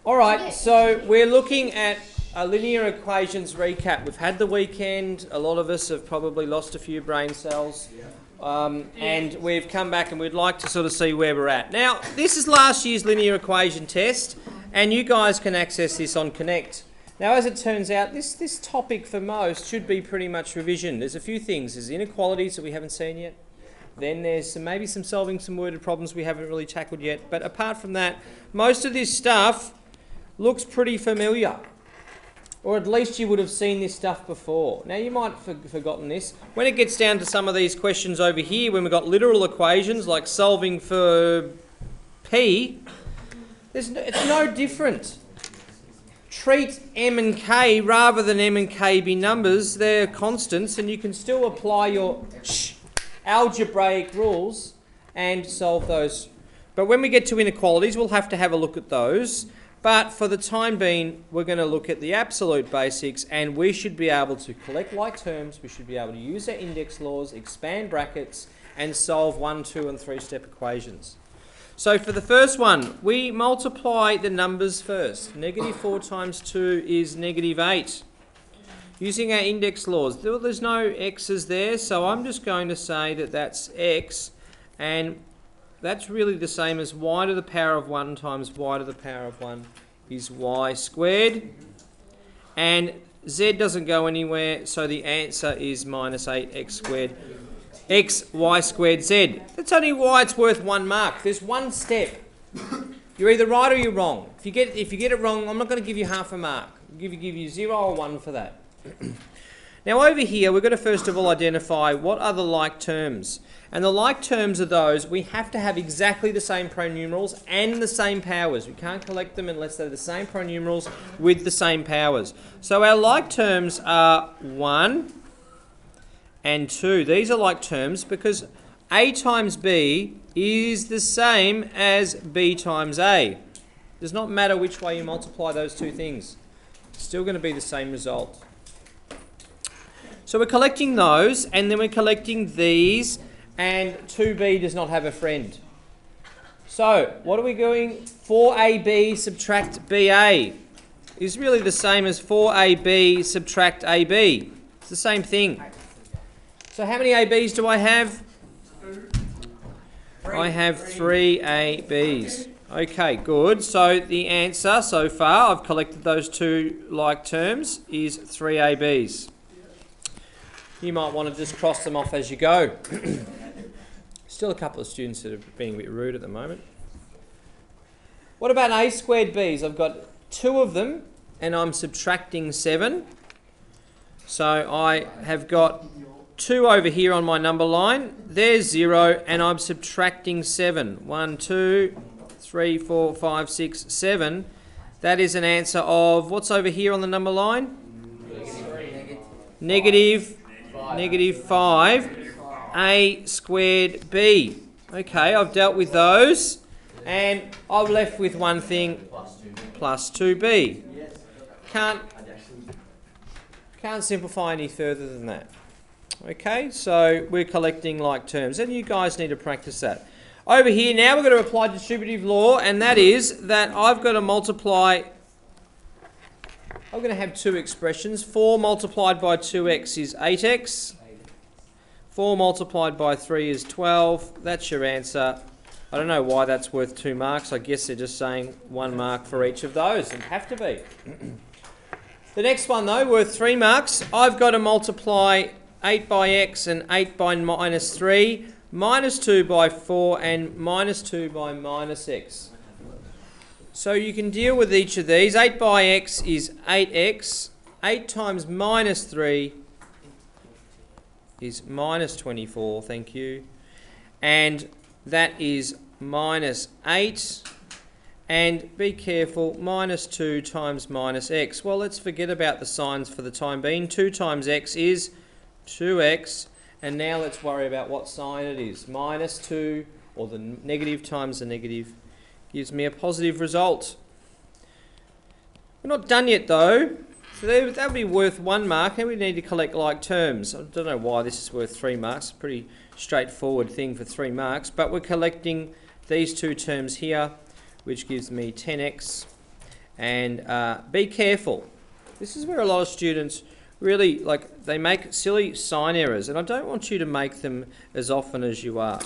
Alright, so we're looking at a linear equations recap. We've had the weekend, a lot of us have probably lost a few brain cells, and we've come back and we'd like to sort of see where we're at. Now, this is last year's linear equation test, and you guys can access this on Connect. Now, as it turns out, this topic for most should be pretty much revision. There's a few things. There's inequalities that we haven't seen yet. Then there's maybe some solving some worded problems we haven't really tackled yet. But apart from that, most of this stuff looks pretty familiar. Or at least you would have seen this stuff before. Now, you might have forgotten this. When it gets down to some of these questions over here, when we've got literal equations like solving for P, it's no different. Treat M and K rather than M and K be numbers. They're constants, and you can still apply your algebraic rules and solve those. But when we get to inequalities, we'll have to have a look at those. But for the time being, we're going to look at the absolute basics, and we should be able to collect like terms. We should be able to use our index laws, expand brackets, and solve 1, 2, and 3-step equations. So for the first one, we multiply the numbers first. -4 times 2 is -8. Using our index laws, there's no x's there, so I'm just going to say that that's x, and that's really the same as y to the power of 1 times y to the power of 1 is y squared. And z doesn't go anywhere, so the answer is -8x squared. X, y squared, z. That's only why it's worth 1 mark. There's one step. You're either right or you're wrong. If you get it wrong, I'm not going to give you half a mark. I'll give you 0 or 1 for that. Now over here, we're going to first of all identify what are the like terms. And the like terms are those, we have to have exactly the same pronumerals and the same powers. We can't collect them unless they're the same pronumerals with the same powers. So our like terms are 1 and 2. These are like terms because A times B is the same as B times A. It does not matter which way you multiply those two things. It's still going to be the same result. So we're collecting those, and then we're collecting these, and 2b does not have a friend. So what are we doing? 4ab subtract ba is really the same as 4ab subtract ab. It's the same thing. So how many ab's do I have? I have 3 ab's. Okay, good. So the answer so far, I've collected those two like terms, is 3 ab's. You might want to just cross them off as you go. Still a couple of students that are being a bit rude at the moment. What about a squared b's? I've got 2 of them and I'm subtracting 7. So I have got 2 over here on my number line. There's 0 and I'm subtracting 7. 1, 2, 3, 4, 5, 6, 7. That is an answer of, what's over here on the number line? -5 a squared b. Okay, I've dealt with those, and I'm left with one thing, plus 2b. Can't simplify any further than that. Okay, so we're collecting like terms, and you guys need to practice that. Over here now we're going to apply distributive law, and that is that I've got to multiply. I'm going to have 2 expressions. 4 multiplied by 2x is 8x. 4 multiplied by 3 is 12. That's your answer. I don't know why that's worth 2 marks. I guess they're just saying 1 mark for each of those. It'd have to be. The next one, though, worth 3 marks. I've got to multiply 8 by x and 8 by -3, -2 by 4, and -2 by -x. So you can deal with each of these. 8 by x is 8x. 8 times -3 is -24, thank you. And that is -8. And be careful, -2 times -x. Well, let's forget about the signs for the time being. 2 times x is 2x. And now let's worry about what sign it is. -2, or the negative times the negative, gives me a positive result. We're not done yet though. So that would be worth 1 mark, and we need to collect like terms. I don't know why this is worth 3 marks. Pretty straightforward thing for 3 marks. But we're collecting these 2 terms here, which gives me 10x And be careful. This is where a lot of students really, they make silly sign errors, and I don't want you to make them as often as you are.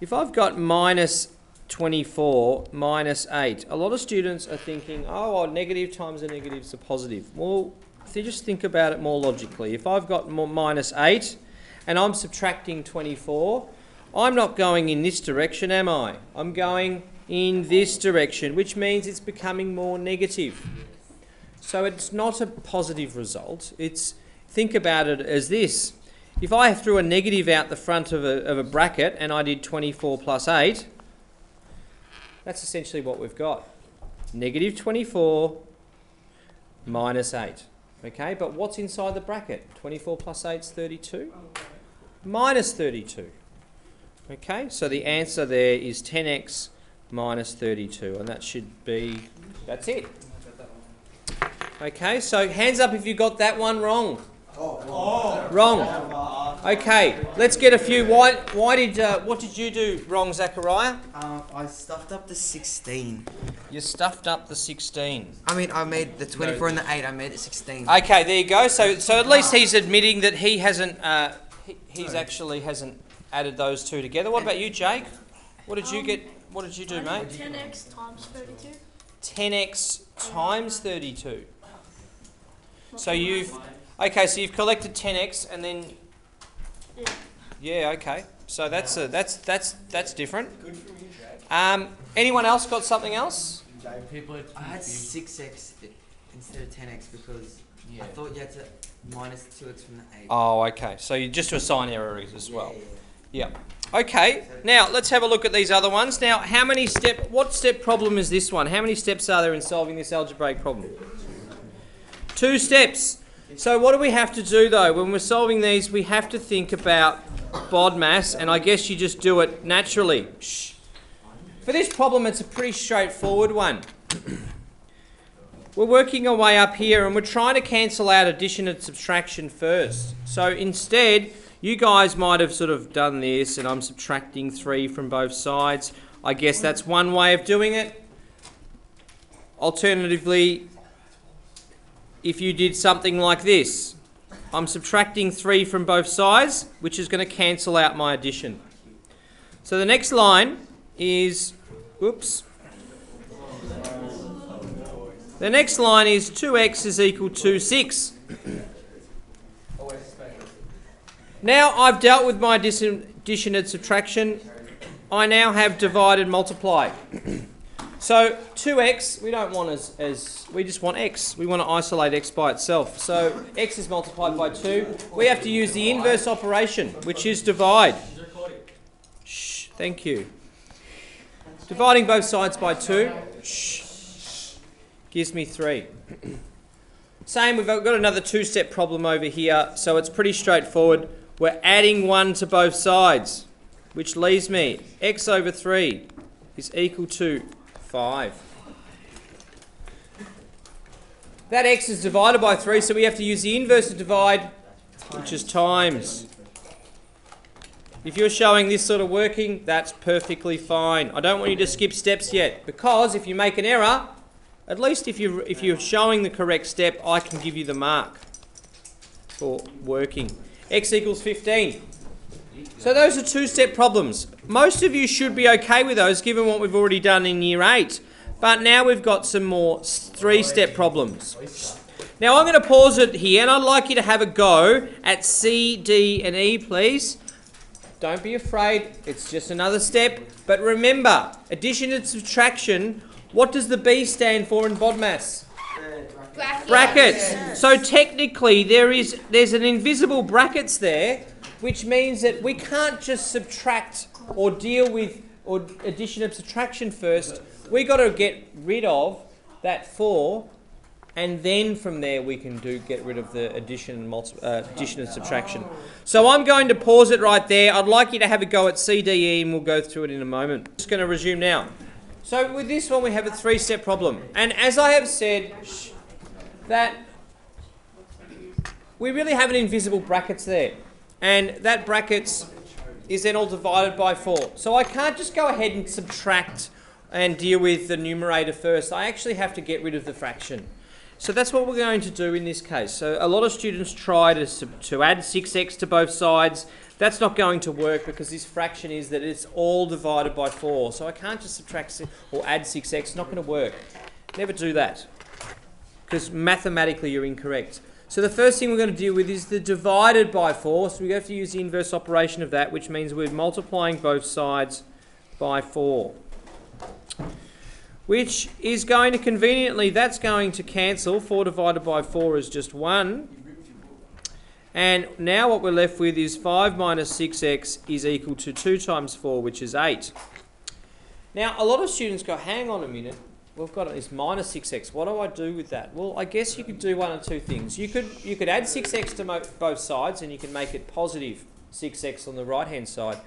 If I've got minus 24 minus 8, a lot of students are thinking, oh, negative times a negative is a positive. Well, if you just think about it more logically, if I've got minus 8 and I'm subtracting 24, I'm not going in this direction, am I? I'm going in this direction, which means it's becoming more negative. So it's not a positive result. Think about it as this. If I threw a negative out the front of a bracket and I did 24 plus 8, that's essentially what we've got. Negative 24 minus 8. Okay, but what's inside the bracket? 24 plus 8 is 32. Minus 32. Okay, so the answer there is 10x minus 32, and that should be, that's it. Okay, so hands up if you got that one wrong. Wrong. Okay, let's get a few. What did you do wrong, Zachariah? I stuffed up the 16. You stuffed up the 16. I mean, I made the 24 and the 8. I made it 16. Okay, there you go. So at least he's admitting that he hasn't. He's actually hasn't added those two together. What about you, Jake? What did you get? What did you do, mate? 10x times 32. 10x times 32. So you've collected 10x and then. Yeah. Okay. So that's different. Good for you, Jake. Anyone else got something else? I had 6x instead of 10x because I thought you had to minus 2x from the 8. Oh, okay. So you just do a sign error as well. Yeah. Okay. Now let's have a look at these other ones. Now, what step problem is this one? How many steps are there in solving this algebraic problem? 2 steps. So what do we have to do though? When we're solving these, we have to think about BODMAS, and I guess you just do it naturally. For this problem, it's a pretty straightforward one. We're working our way up here and we're trying to cancel out addition and subtraction first. So instead, you guys might have sort of done this, and I'm subtracting 3 from both sides. I guess that's one way of doing it. Alternatively, if you did something like this, I'm subtracting 3 from both sides, which is going to cancel out my addition. So the next line is, the next line is 2x is equal to 6. Now I've dealt with my addition and subtraction. I now have divide and multiply. So 2x, we don't want we just want x. We want to isolate x by itself. So x is multiplied by 2. We have to use the inverse operation, which is divide. Shh, thank you. Dividing both sides by 2, gives me 3. Same, we've got another 2-step problem over here, so it's pretty straightforward. We're adding 1 to both sides, which leaves me x over 3 is equal to 5. That x is divided by 3, so we have to use the inverse of divide, which is times. If you're showing this sort of working, that's perfectly fine. I don't want you to skip steps yet, because if you make an error, at least if you're showing the correct step, I can give you the mark for working. X equals 15. So those are 2-step problems. Most of you should be okay with those given what we've already done in year 8. But now we've got some more 3-step problems. Now I'm going to pause it here and I'd like you to have a go at C, D and E, please. Don't be afraid, it's just another step. But remember, addition and subtraction, what does the B stand for in BODMAS? Brackets. So technically there's an invisible brackets there, which means that we can't just subtract or deal with addition and subtraction first. We got to get rid of that 4, and then from there we can get rid of the addition and subtraction. So I'm going to pause it right there. I'd like you to have a go at C, D, E, and we'll go through it in a moment. Just going to resume now. So with this one we have a 3-step problem, and as I have said, that we really have an invisible brackets there. And that brackets is then all divided by 4. So I can't just go ahead and subtract and deal with the numerator first, I actually have to get rid of the fraction. So that's what we're going to do in this case. So a lot of students try to add 6x to both sides. That's not going to work because this fraction is that it's all divided by 4. So I can't just subtract or add 6x. It's not going to work. Never do that because mathematically you're incorrect. So the first thing we're going to deal with is the divided by 4. So we have to use the inverse operation of that, which means we're multiplying both sides by 4. Which is going to conveniently, that's going to cancel. 4 divided by 4 is just 1. And now what we're left with is 5 minus 6x is equal to 2 times 4, which is 8. Now, a lot of students go, hang on a minute, we've got this minus 6x. What do I do with that? Well, I guess you could do one of two things. You could add 6x to both sides, and you can make it positive 6x on the right-hand side.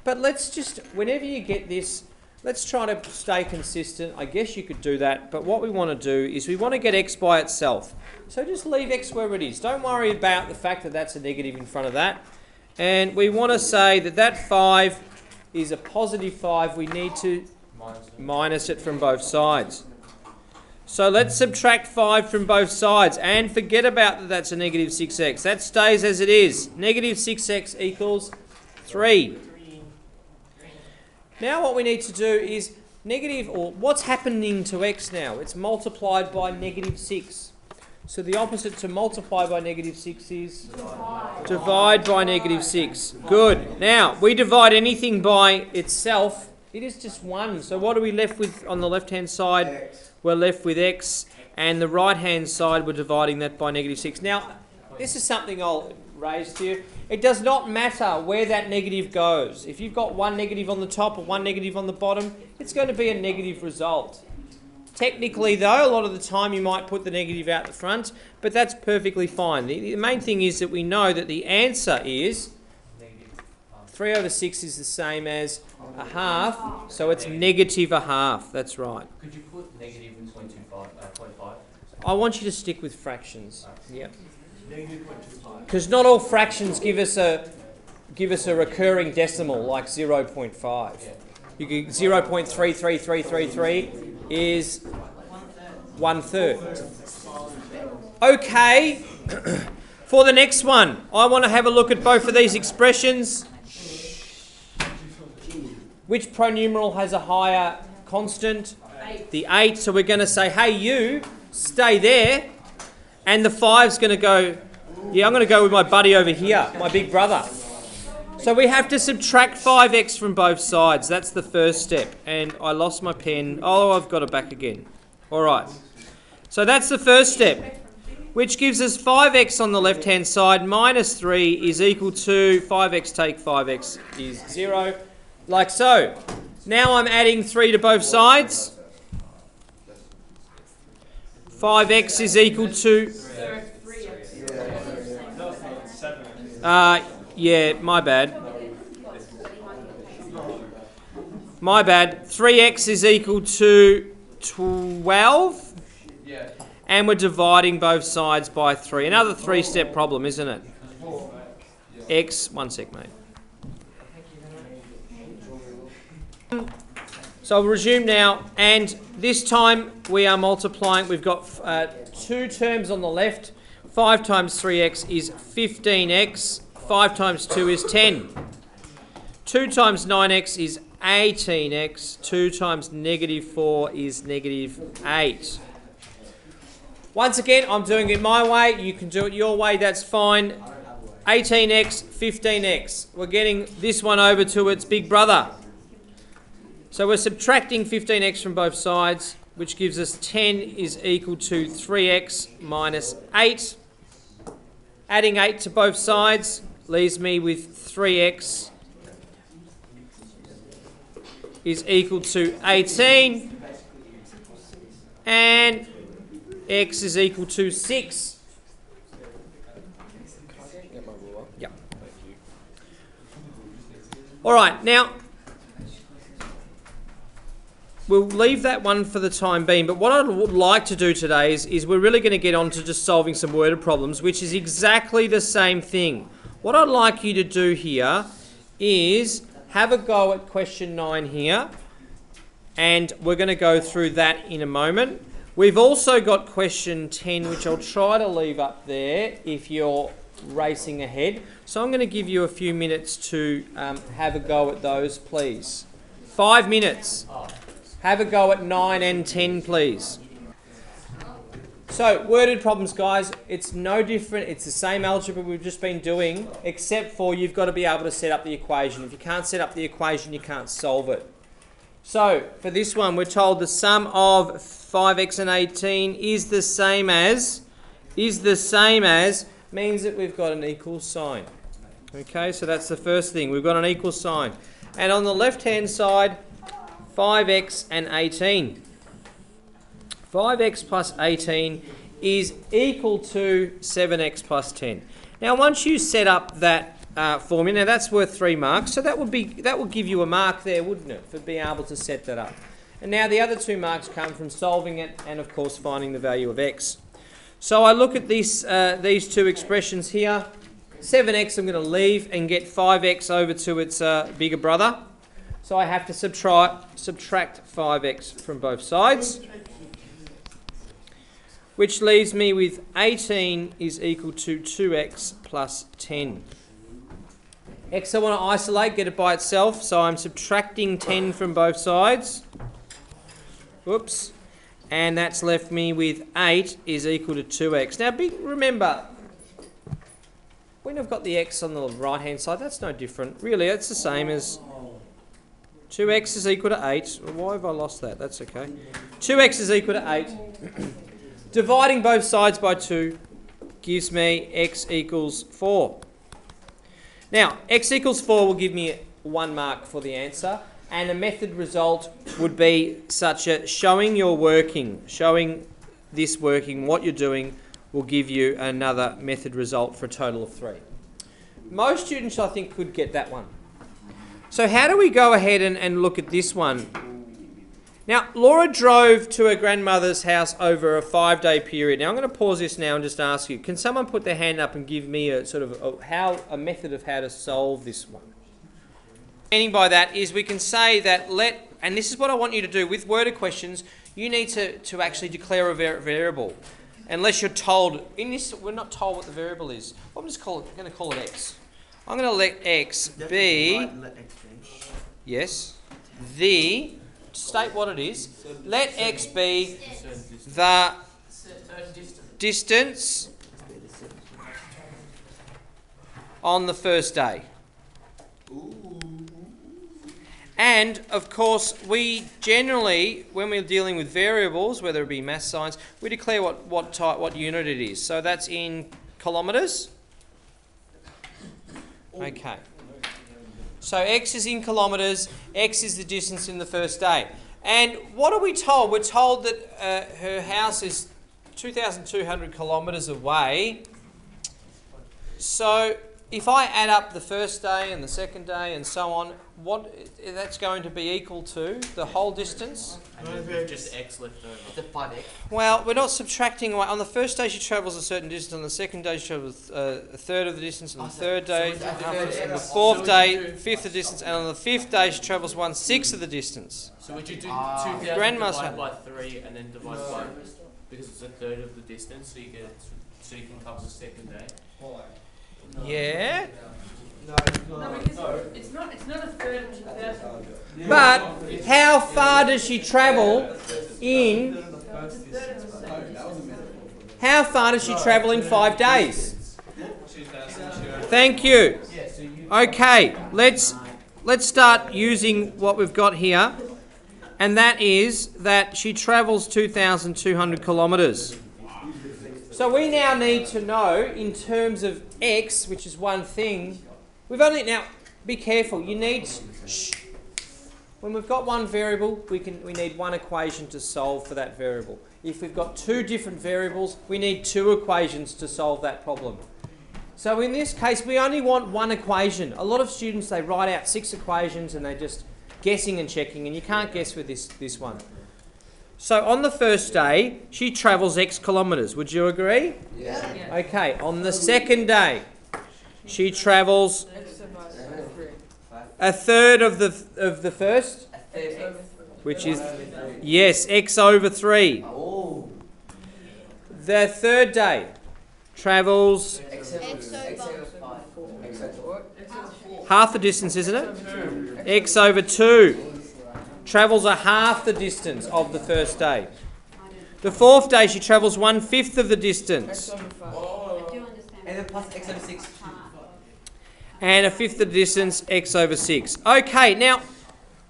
But let's just, whenever you get this, let's try to stay consistent. I guess you could do that, but what we want to do is we want to get x by itself. So just leave x where it is. Don't worry about the fact that that's a negative in front of that. And we want to say that that 5 is a positive 5. We need to minus it from both sides. So let's subtract 5 from both sides and forget about that that's a negative 6x. That stays as it is. Negative 6x equals 3. Now what we need to do is negative, or what's happening to x now? It's multiplied by negative 6. So the opposite to multiply by negative 6 is? Divide by negative 6. Good. Now, we divide anything by itself. It is just 1. So what are we left with on the left-hand side? X. We're left with x. And the right-hand side, we're dividing that by negative 6. Now, this is something I'll raise to you. It does not matter where that negative goes. If you've got one negative on the top or one negative on the bottom, it's going to be a negative result. Technically, though, a lot of the time you might put the negative out the front, but that's perfectly fine. The main thing is that we know that the answer is 3 over 6 is the same as a half, so it's negative a half. That's right. Could you put negative in 0.5? I want you to stick with fractions. Yep. Because not all fractions give us a recurring decimal like 0.5. You get 0.33333 is 1/3. Okay, for the next one, I want to have a look at both of these expressions. Which pronumeral has a higher constant? 8. The 8. So we're going to say, hey, you, stay there. And the 5's going to go, yeah, I'm going to go with my buddy over here, my big brother. So we have to subtract 5x from both sides. That's the first step. And I lost my pen. Oh, I've got it back again. All right. So that's the first step, which gives us 5x on the left-hand side minus 3 is equal to 5x take 5x is 0. Like so. Now I'm adding 3 to both sides. 5x is equal to... yeah, my bad. My bad. 3x is equal to 12. Yeah. And we're dividing both sides by 3. Another 3-step problem, isn't it? X, one sec, mate. So I'll resume now, and this time we are multiplying. We've got 2 terms on the left. 5 times 3x is 15x. 5 times 2 is 10. 2 times 9x is 18x. 2 times negative 4 is negative 8. Once again, I'm doing it my way. You can do it your way. That's fine. 18x, 15x. We're getting this one over to its big brother. So we're subtracting 15x from both sides, which gives us 10 is equal to 3x minus 8. Adding 8 to both sides leaves me with 3x is equal to 18. And x is equal to 6. Yeah. All right, now we'll leave that one for the time being, but what I would like to do today is we're really going to get on to just solving some worded problems, which is exactly the same thing. What I'd like you to do here is have a go at question 9 here. and we're going to go through that in a moment. We've also got question 10, which I'll try to leave up there if you're racing ahead. So I'm going to give you a few minutes to have a go at those, please. 5 minutes. Have a go at 9 and 10, please. So, worded problems, guys. It's no different. It's the same algebra we've just been doing, except for you've got to be able to set up the equation. If you can't set up the equation, you can't solve it. So, for this one, we're told the sum of 5x and 18 is the same as, means that we've got an equal sign. Okay, so that's the first thing. We've got an equal sign. And on the left-hand side, 5x and 18. 5x plus 18 is equal to 7x plus 10. Now, once you set up that formula, now that's worth 3 marks, so that would give you a mark there, wouldn't it, for being able to set that up. And now the other 2 marks come from solving it and, of course, finding the value of x. So I look at these 2 expressions here. 7x I'm going to leave and get 5x over to its bigger brother. So I have to subtract 5x from both sides, which leaves me with 18 is equal to 2x plus 10. X I want to isolate, get it by itself, so I'm subtracting 10 from both sides. Whoops. And that's left me with 8 is equal to 2x. Now, remember, when I've got the x on the right-hand side, that's no different. Really, it's the same as 2x is equal to 8. Why have I lost that? That's okay. 2x is equal to 8. Dividing both sides by 2 gives me x equals 4. Now, x equals 4 will give me 1 mark for the answer, and a method result would be such a showing this working, what you're doing, will give you another method result for a total of 3. Most students, I think, could get that one. So how do we go ahead and look at this one? Now, Laura drove to her grandmother's house over a 5-day period. Now, I'm going to pause this now and just ask you, can someone put their hand up and give me a sort of a method of how to solve this one? Meaning by that is we can say that and this is what I want you to do with worded questions, you need to actually declare a variable. Unless you're told, in this, we're not told what the variable is. I'm just going to call it x. I'm going to let x be, yes, state what it is. Let x be the distance on the first day. And, of course, we generally, when we're dealing with variables, whether it be math science, we declare what unit it is. So that's in kilometres. Okay. So x is in kilometres, x is the distance in the first day. And what are we told? We're told that her house is 2,200 kilometres away. So if I add up the first day and the second day and so on, that's going to be equal to the whole distance. And then just x left over. The 5x. Well, we're not subtracting away. On the first day she travels a certain distance, on the second day she travels a third of the distance, on the third day, on the fourth day, fifth of the distance, and on the 5th day she travels 1/6 of the distance. So would you do 2,000 divided by 3 and then divide by, because it's a third of the distance, so you can cover the second day? Yeah. No, because it's not a third of 2,000. But how far does she travel in? How far does she travel in 5 days? Thank you. Okay, let's start using what we've got here, and that is that she travels 2,200 kilometres. So we now need to know, in terms of x, which is one thing, now be careful, you need, when we've got one variable, we need one equation to solve for that variable. If we've got 2 different variables, we need 2 equations to solve that problem. So in this case, we only want one equation. A lot of students, they write out 6 equations and they're just guessing and checking, and you can't guess with this one. So on the first day, she travels x kilometres. Would you agree? Yeah. Okay. On the second day, she travels a third of the first. which is, yes, x over 3. Oh. The third day travels half the distance, isn't it? X over 2 travels a half the distance of the first day. The fourth day she travels 1/5 of the distance. And then plus x over 6. And a fifth of the distance, x over 6. Okay, now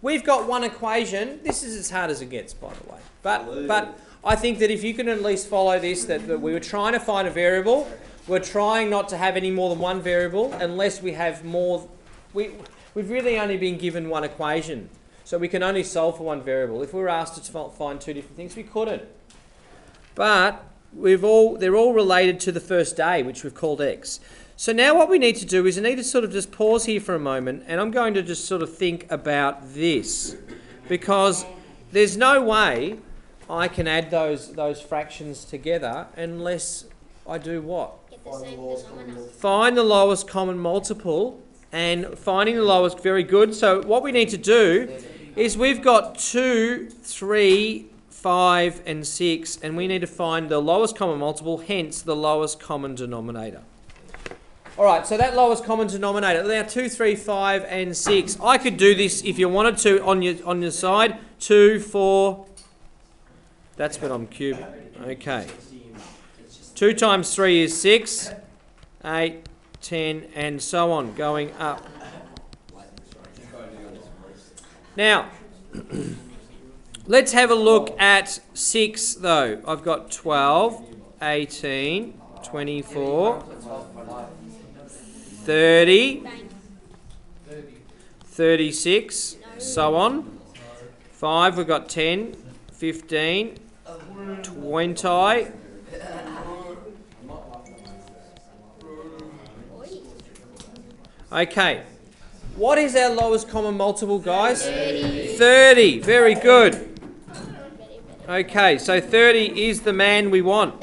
we've got one equation. This is as hard as it gets, by the way. But I think that if you can at least follow this, that we were trying to find a variable. We're trying not to have any more than one variable unless we have more. We've really only been given one equation. So we can only solve for one variable. If we were asked to find two different things, we couldn't. But they're all related to the first day, which we've called x. So now what we need to do is I need to sort of just pause here for a moment, and I'm going to just sort of think about this, because there's no way I can add those fractions together unless I do what? Find the lowest common multiple, and finding the lowest, very good. So what we need to do is we've got 2, 3, 5 and 6, and we need to find the lowest common multiple, hence the lowest common denominator. Alright, so that lowest common denominator, now 2, 3, 5 and 6. I could do this if you wanted to on your side. 2, 4, that's when I'm cubing. Okay. 2 times 3 is 6, 8, 10 and so on, going up. Now, let's have a look at 6 though. I've got 12, 18, 24, 30, 36, so on. 5, we've got 10, 15, 20. Okay. What is our lowest common multiple, guys? 30. Very good. Okay, so 30 is the man we want.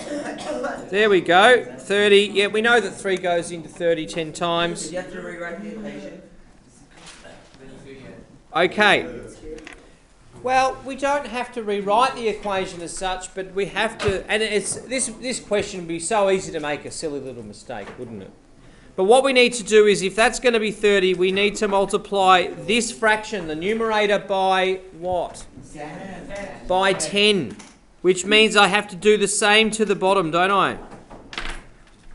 There we go. 30. Yeah, we know that 3 goes into 30 10 times. You have to rewrite the equation. Okay. Well, we don't have to rewrite the equation as such, but we have to, and it's this question would be so easy to make a silly little mistake, wouldn't it? But what we need to do is, if that's going to be 30, we need to multiply this fraction, the numerator, by what? By 10. Which means I have to do the same to the bottom, don't I?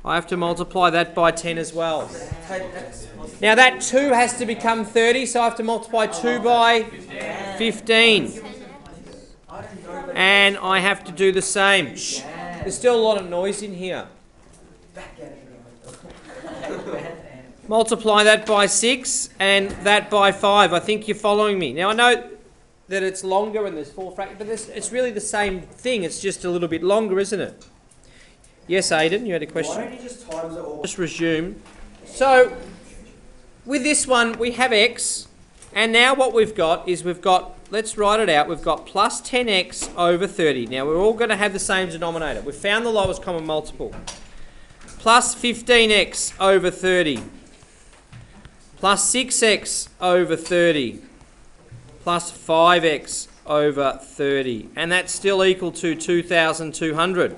I have to multiply that by 10 as well. Now that 2 has to become 30, so I have to multiply 2 by 15. And I have to do the same. Shh. There's still a lot of noise in here. Multiply that by 6 and that by 5. I think you're following me. Now I know that it's longer and there's 4 fractions, but it's really the same thing. It's just a little bit longer, isn't it? Yes, Aidan, you had a question? Why don't you just times it all? Just resume. So with this one we have x, and now what we've got is let's write it out, we've got plus 10x over 30. Now we're all going to have the same denominator. We've found the lowest common multiple. Plus 15x over 30. Plus 6x over 30. Plus 5x over 30. And that's still equal to 2,200.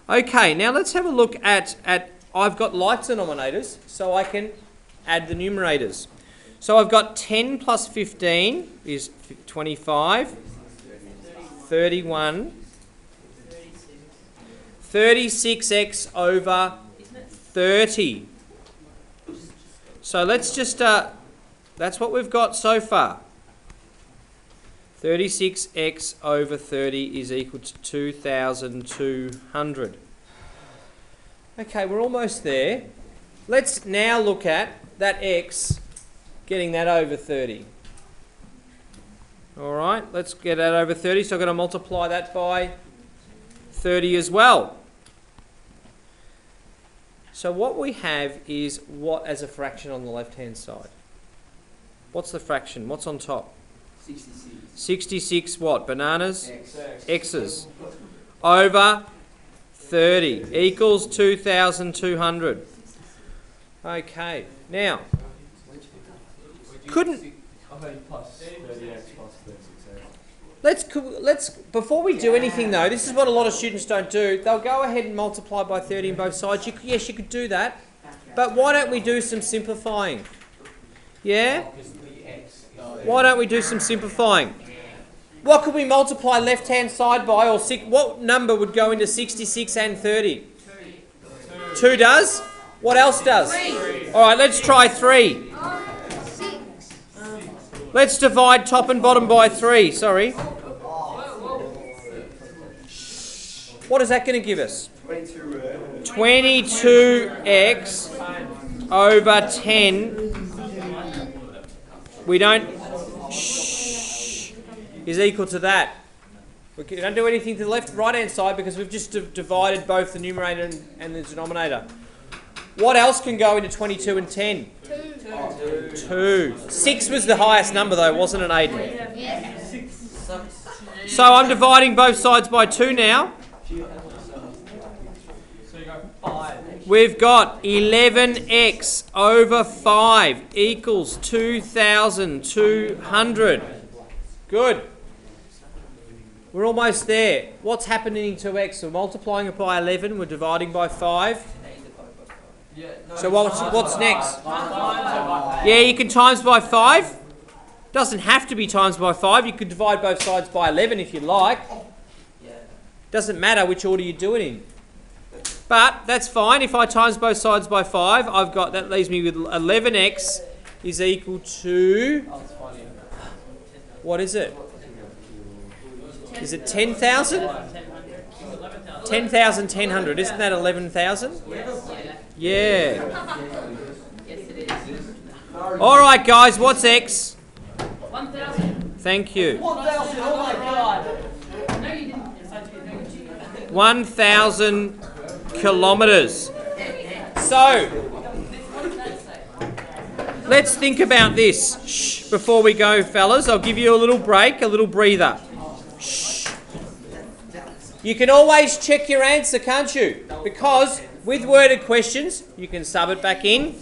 Okay, now let's have a look at I've got like denominators, so I can add the numerators. So I've got 10 plus 15 is 25, 31, 36x over 30. So let's just, that's what we've got so far. 36x over 30 is equal to 2,200. Okay, we're almost there. Let's now look at that x, getting that over 30. All right, let's get that over 30. So I'm going to multiply that by 30 as well. So what we have is what as a fraction on the left-hand side? What's the fraction? What's on top? 66. 66 what? Bananas? X. X's. Over 30 equals 2,200. Okay, now, couldn't... I think plus 30x plus 30. let's before we do anything though, this is what a lot of students don't do. They'll go ahead and multiply by 30 on both sides. Yes, you could do that, but why don't we do some simplifying? Yeah? Why don't we do some simplifying? What could we multiply left-hand side by, or what number would go into 66 and 30? 2 does? What else does? 3. All right, let's try 3. Let's divide top and bottom by 3. Sorry. What is that going to give us? 22x over 10. We don't... is equal to that. We don't do anything to the right-hand side because we've just divided both the numerator and the denominator. What else can go into 22 and 10? 2. 6 was the highest number though, wasn't it, Aiden? So I'm dividing both sides by 2 now. We've got 11x over 5 equals 2,200. Good. We're almost there. What's happening to x? We're multiplying it by 11. We're dividing by 5. So what's next? Yeah, you can times by 5. Doesn't have to be times by 5. You could divide both sides by 11 if you like. Doesn't matter which order you do it in. But that's fine. If I times both sides by 5, that leaves me with 11x is equal to... what is it? Is it 10,000? 10,100. Isn't that 11,000? Yeah. All right, guys. What's x? 1,000. Thank you. 1,000. Oh my God. No, you didn't. 1,000 kilometres. So, let's think about this. Shh, before we go, fellas, I'll give you a little break, a little breather. Shh. You can always check your answer, can't you? Because with worded questions, you can sub it back in.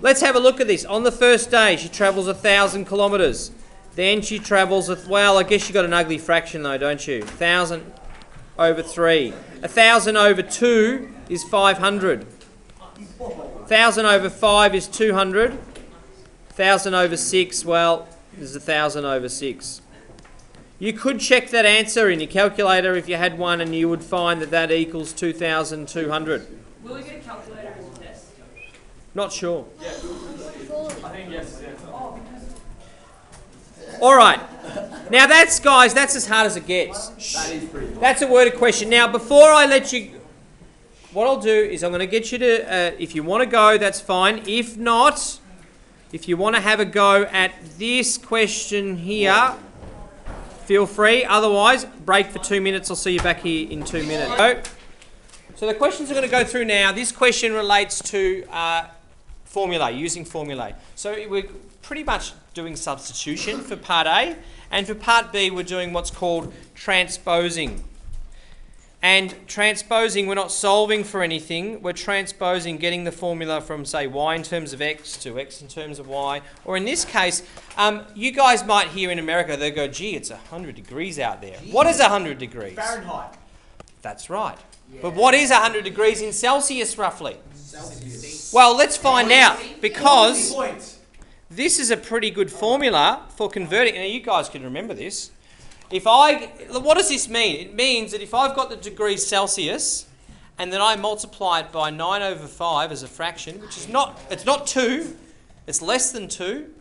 Let's have a look at this. On the first day, she travels 1,000 kilometres. Then she travels, well, I guess you got an ugly fraction though, don't you? 1,000 over 3. 1,000 over 2 is 500. 1,000 over 5 is 200. 1,000 over 6, well, is 1,000 over 6. You could check that answer in your calculator if you had one, and you would find that equals 2,200. Will we get a calculator as a test? Not sure. I think yes. All right. Now guys, that's as hard as it gets. That's a worded question. Now, before I let you... what I'll do is I'm going to get you to... if you want to go, that's fine. If not, if you want to have a go at this question here, feel free. Otherwise, break for 2 minutes. I'll see you back here in 2 minutes. So the questions we're going to go through now, this question relates to formulae, using formulae. So we're pretty much doing substitution for part A, and for part B we're doing what's called transposing. And transposing, we're not solving for anything, we're transposing, getting the formula from, say, y in terms of x to x in terms of y. Or in this case, you guys might hear in America, they go, gee, it's 100 degrees out there. What is 100 degrees? Fahrenheit. That's right. Yeah. But what is 100 degrees in Celsius, roughly? Celsius. Well, let's find out, because this is a pretty good formula for converting. Now, you guys can remember this. What does this mean? It means that if I've got the degrees Celsius and then I multiply it by 9 over 5 as a fraction, which is it's not 2, it's less than 2.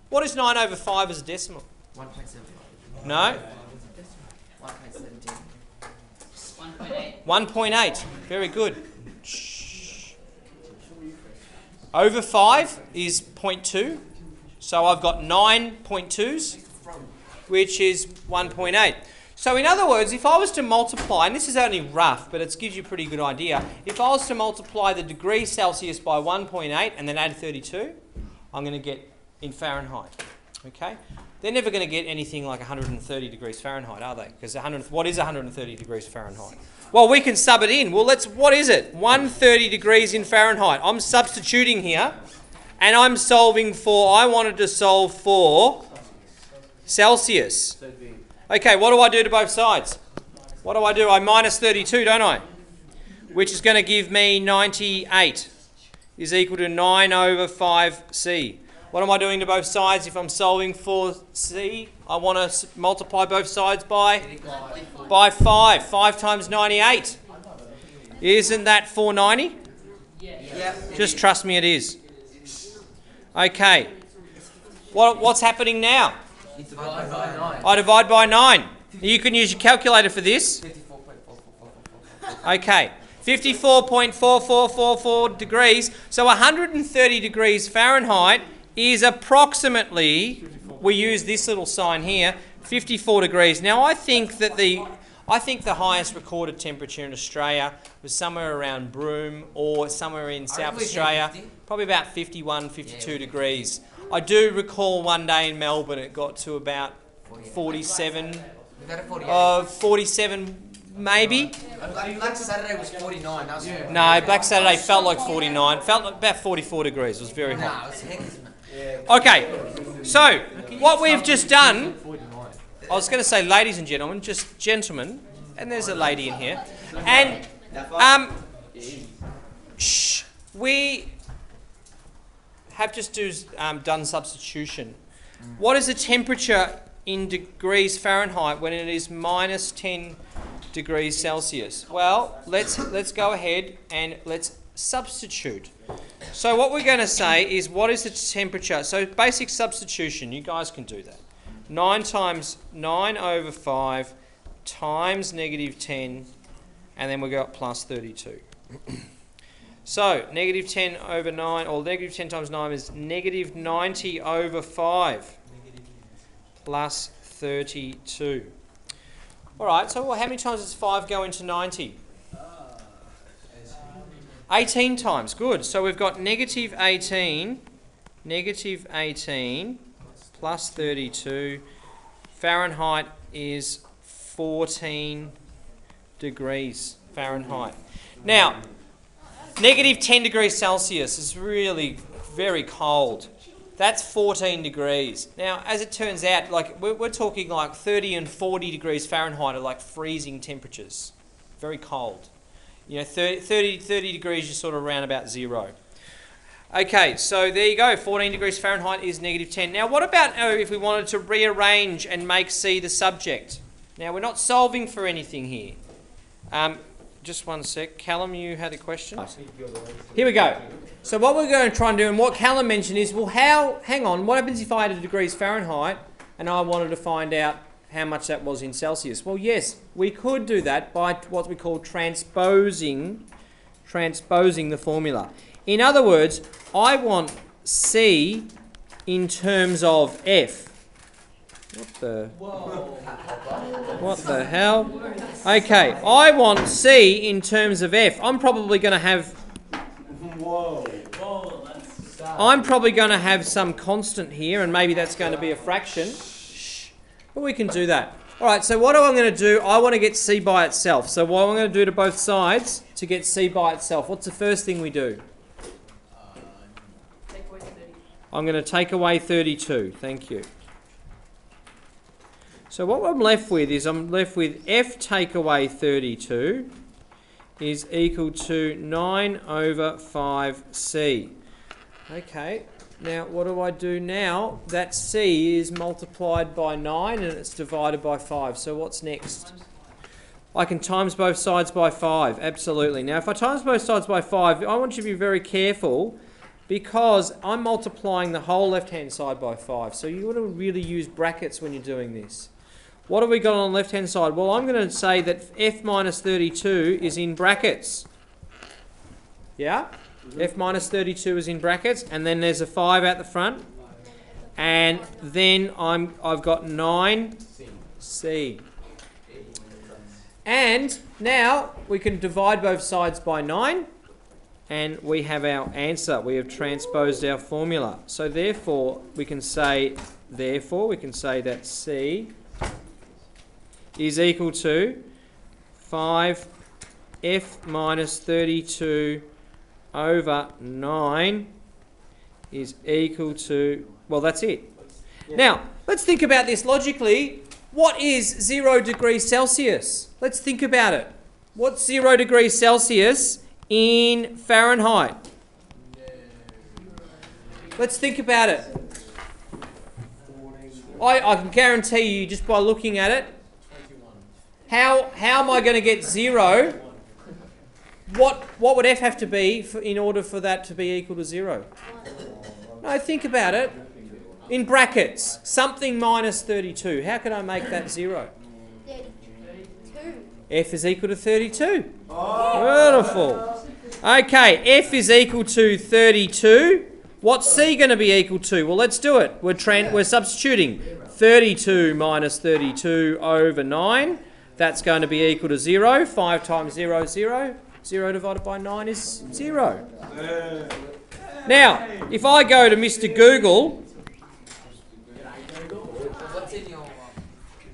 What is 9 over 5 as a decimal? 1.75. No? 1.17. 1.8. Very good. Shh. Over 5 is 0.2. So I've got 9.2s, which is 1.8. So in other words, if I was to multiply, and this is only rough, but it gives you a pretty good idea, if I was to multiply the degrees Celsius by 1.8 and then add 32, I'm going to get in Fahrenheit. Okay? They're never going to get anything like 130 degrees Fahrenheit, are they? Because what is 130 degrees Fahrenheit? Well, we can sub it in. Well, what is it? 130 degrees in Fahrenheit. I'm substituting here, and I wanted to solve for Celsius. Okay, what do I do to both sides? What do? I minus 32, don't I? Which is going to give me 98 is equal to 9 over 5c. What am I doing to both sides? If I'm solving for c, I want to multiply both sides by 5. 5 times 98. Isn't that 490? Yeah. Just trust me, it is. Okay. What's happening now? You divide by 9. I divide by 9. You can use your calculator for this. 54.4444. Okay. 54.4444 degrees. So 130 degrees Fahrenheit is approximately, we use this little sign here, 54 degrees. Now I think the highest recorded temperature in Australia was somewhere around Broome or somewhere in South Australia, probably about 51, 52 degrees. I do recall one day in Melbourne it got to about 47, 47 maybe. Black Saturday was 49. That was No, Black Saturday felt like 49, felt like about 44 degrees. It was very hot. Nah, it was heck, isn't it? Okay, so what we've just done, I was going to say ladies and gentlemen, just gentlemen, and there's a lady in here, and we have just done substitution. What is the temperature in degrees Fahrenheit when it is minus 10 degrees Celsius? Well, let's go ahead and let's substitute. So what we're going to say is, what is the temperature? So basic substitution, you guys can do that. 9 times 9 over 5 times negative 10, and then we got plus 32. So negative 10 over 9, or negative 10 times 9 is negative 90 over 5 plus 32. All right, so how many times does 5 go into 90? 18 times, good. So we've got negative 18 plus 32. Fahrenheit is 14 degrees Fahrenheit. Now, negative 10 degrees Celsius is really very cold. That's 14 degrees. Now, as it turns out, like we're talking like 30 and 40 degrees Fahrenheit are like freezing temperatures. Very cold. You know, 30 degrees, you're sort of around about 0. Okay, so there you go. 14 degrees Fahrenheit is negative 10. Now, what about if we wanted to rearrange and make C the subject? Now, we're not solving for anything here. Just one sec. Callum, you had a question? Here we go. So what we're going to try and do, and what Callum mentioned is, well, hang on, what happens if I had a degrees Fahrenheit and I wanted to find out how much that was in Celsius? Well, yes, we could do that by what we call transposing the formula. In other words, I want C in terms of F. What the hell? Okay, I want C in terms of F. I'm probably going to have some constant here, and maybe that's going to be a fraction. But we can do that. All right, so what I'm going to do, I want to get C by itself. So what I'm going to do to both sides to get C by itself, what's the first thing we do? Take away 30. I'm going to take away 32. Thank you. So what I'm left with is F take away 32 is equal to 9 over 5C. Okay. Now, what do I do now? That C is multiplied by 9 and it's divided by 5. So what's next? I can times both sides by 5. Absolutely. Now, if I times both sides by 5, I want you to be very careful because I'm multiplying the whole left-hand side by 5. So you want to really use brackets when you're doing this. What have we got on the left-hand side? Well, I'm going to say that F minus 32 is in brackets. Yeah? F minus 32 is in brackets, and then there's a 5 out the front, and then I've got 9C. And now we can divide both sides by 9, and we have our answer. We have transposed our formula. So therefore we can say that C is equal to 5F minus 32 over 9 is equal to, well, that's it. Now, let's think about this logically. What is 0 degrees Celsius? Let's think about it. What's 0 degrees Celsius in Fahrenheit? Let's think about it. I can guarantee you just by looking at it. How am I going to get 0? What would f have to be in order for that to be equal to 0? No, think about it. In brackets, something minus 32. How can I make that 0? 32. F is equal to 32. Beautiful. Okay, F is equal to 32. What's C going to be equal to? Well, let's do it. We're substituting. 32 minus 32 over 9. That's going to be equal to 0. 5 times 0 is 0. 0 divided by 9 is 0. Now, if I go to Mr. Google...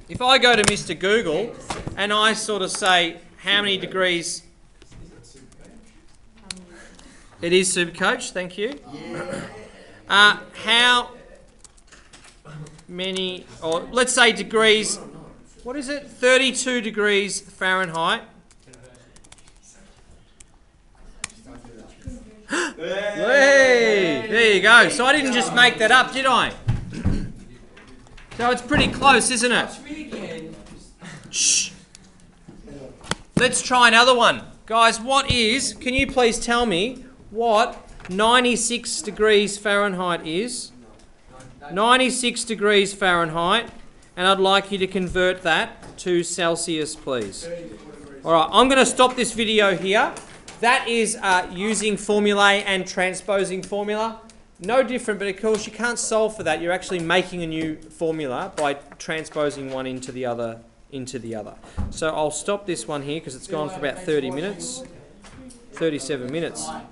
If I go to Mr. Google and I sort of say, how many degrees... It is Supercoach, thank you. How many, or let's say degrees, what is it? 32 degrees Fahrenheit. Hey, there you go. So I didn't just make that up, did I? So it's pretty close, isn't it? Shh. Let's try another one. Guys, can you please tell me what 96 degrees Fahrenheit is? 96 degrees Fahrenheit, and I'd like you to convert that to Celsius, please. All right, I'm going to stop this video here. That is using formulae and transposing formula. No different, but of course you can't solve for that. You're actually making a new formula by transposing one into the other. So I'll stop this one here because it's gone for about 30 minutes. 37 minutes.